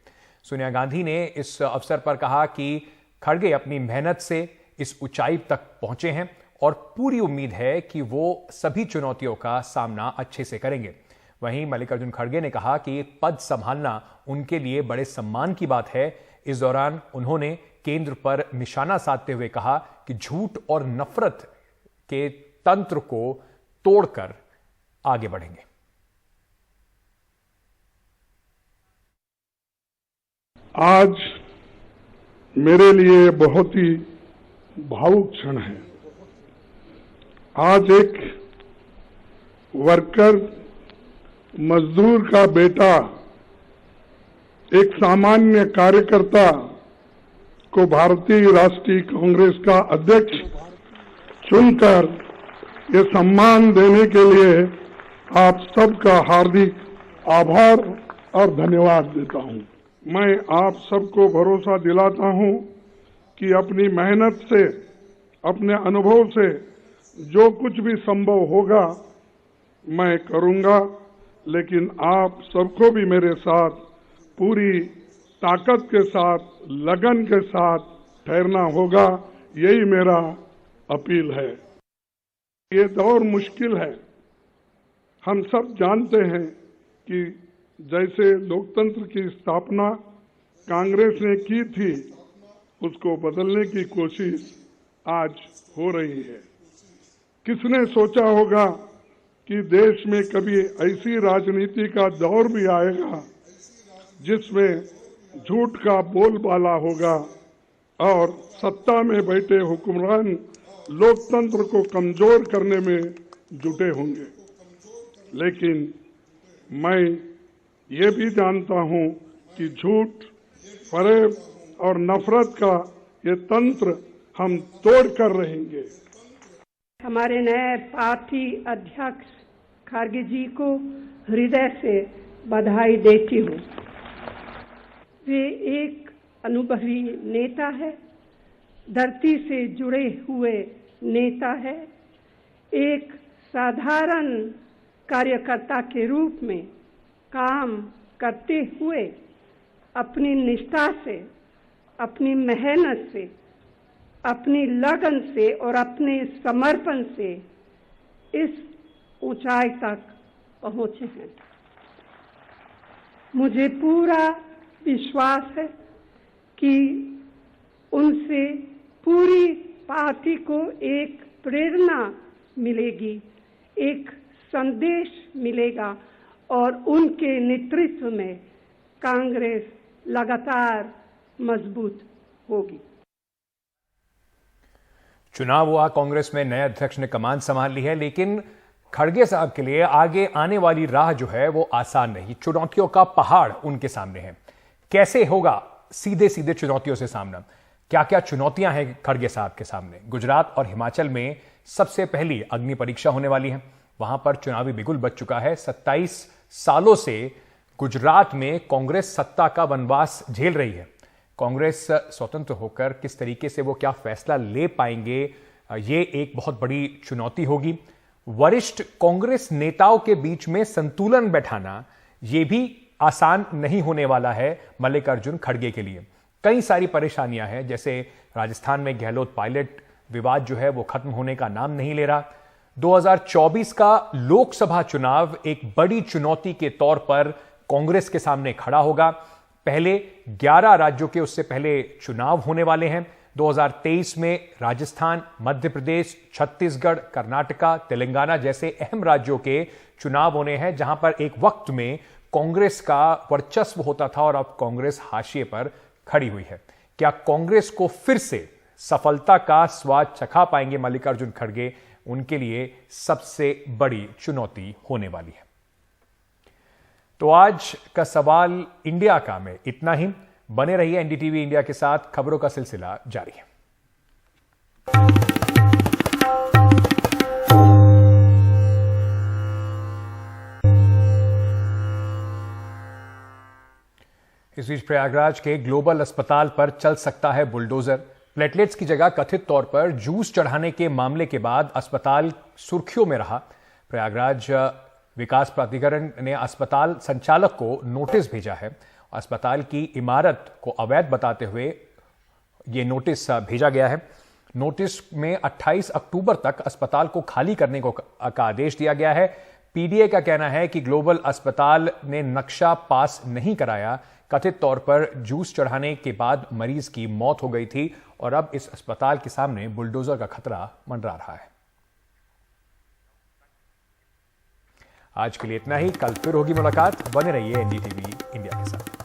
सोनिया गांधी ने इस अवसर पर कहा कि खड़गे अपनी मेहनत से इस ऊंचाई तक पहुंचे हैं और पूरी उम्मीद है कि वो सभी चुनौतियों का सामना अच्छे से करेंगे। वहीं मल्लिकार्जुन खड़गे ने कहा कि पद संभालना उनके लिए बड़े सम्मान की बात है। इस दौरान उन्होंने केंद्र पर निशाना साधते हुए कहा कि झूठ और नफरत के तंत्र को तोड़कर आगे बढ़ेंगे। आज मेरे लिए बहुत ही भावुक क्षण है। आज एक वर्कर, मजदूर का बेटा, एक सामान्य कार्यकर्ता को भारतीय राष्ट्रीय कांग्रेस का अध्यक्ष चुनकर ये सम्मान देने के लिए आप सबका हार्दिक आभार और धन्यवाद देता हूं। मैं आप सबको भरोसा दिलाता हूं कि अपनी मेहनत से, अपने अनुभव से जो कुछ भी संभव होगा मैं करूंगा, लेकिन आप सबको भी मेरे साथ पूरी ताकत के साथ, लगन के साथ ठहरना होगा। यही मेरा अपील है। ये दौर मुश्किल है। हम सब जानते हैं कि जैसे लोकतंत्र की स्थापना कांग्रेस ने की थी, उसको बदलने की कोशिश आज हो रही है। किसने सोचा होगा कि देश में कभी ऐसी राजनीति का दौर भी आएगा जिसमें झूठ का बोलबाला होगा और सत्ता में बैठे हुक्मरान लोकतंत्र को कमजोर करने में जुटे होंगे। लेकिन मैं ये भी जानता हूं कि झूठ, फरेब और नफरत का ये तंत्र हम तोड़ कर रहेंगे। हमारे नए पार्टी अध्यक्ष खड़गे जी को हृदय से बधाई देती हूँ। वे एक अनुभवी नेता है, धरती से जुड़े हुए नेता है। एक साधारण कार्यकर्ता के रूप में काम करते हुए अपनी निष्ठा से, अपनी मेहनत से, अपनी लगन से और अपने समर्पण से इस ऊंचाई तक पहुंचे हैं। मुझे पूरा विश्वास है कि उनसे पूरी पार्टी को एक प्रेरणा मिलेगी, एक संदेश मिलेगा और उनके नेतृत्व में कांग्रेस लगातार मजबूत होगी। चुनाव हुआ, कांग्रेस में नए अध्यक्ष ने कमान संभाल ली है, लेकिन खड़गे साहब के लिए आगे आने वाली राह जो है वो आसान नहीं। चुनौतियों का पहाड़ उनके सामने है। कैसे होगा सीधे सीधे चुनौतियों से सामना? क्या क्या चुनौतियां हैं खड़गे साहब के सामने? गुजरात और हिमाचल में सबसे पहली अग्नि परीक्षा होने वाली है। वहां पर चुनावी बिगुल बच चुका है। 27 सालों से गुजरात में कांग्रेस सत्ता का वनवास झेल रही है। कांग्रेस स्वतंत्र होकर किस तरीके से वो क्या फैसला ले पाएंगे, ये एक बहुत बड़ी चुनौती होगी। वरिष्ठ कांग्रेस नेताओं के बीच में संतुलन बैठाना यह भी आसान नहीं होने वाला है मल्लिकार्जुन खड़गे के लिए। कई सारी परेशानियां हैं, जैसे राजस्थान में गहलोत पायलट विवाद जो है वो खत्म होने का नाम नहीं ले रहा। 2024 का लोकसभा चुनाव एक बड़ी चुनौती के तौर पर कांग्रेस के सामने खड़ा होगा। पहले 11 राज्यों के उससे पहले चुनाव होने वाले हैं। 2023 में राजस्थान, मध्य प्रदेश, छत्तीसगढ़, कर्नाटका, तेलंगाना जैसे अहम राज्यों के चुनाव होने हैं, जहां पर एक वक्त में कांग्रेस का वर्चस्व होता था और अब कांग्रेस हाशिए पर खड़ी हुई है। क्या कांग्रेस को फिर से सफलता का स्वाद चखा पाएंगे मल्लिकार्जुन खड़गे? उनके लिए सबसे बड़ी चुनौती होने वाली है। तो आज का सवाल इंडिया का में इतना ही। बने रहिए एनडीटीवी इंडिया के साथ, खबरों का सिलसिला जारी है। इस बीच प्रयागराज के ग्लोबल अस्पताल पर चल सकता है बुलडोजर। प्लेटलेट्स की जगह कथित तौर पर जूस चढ़ाने के मामले के बाद अस्पताल सुर्खियों में रहा। प्रयागराज विकास प्राधिकरण ने अस्पताल संचालक को नोटिस भेजा है। अस्पताल की इमारत को अवैध बताते हुए यह नोटिस भेजा गया है। नोटिस में 28 अक्टूबर तक अस्पताल को खाली करने का आदेश दिया गया है। पीडीए का कहना है कि ग्लोबल अस्पताल ने नक्शा पास नहीं कराया। कथित तौर पर जूस चढ़ाने के बाद मरीज की मौत हो गई थी और अब इस अस्पताल के सामने बुलडोजर का खतरा मंडरा रहा है। आज के लिए इतना ही। कल फिर होगी मुलाकात। बने रहिए एनडीटीवी इंडिया के साथ।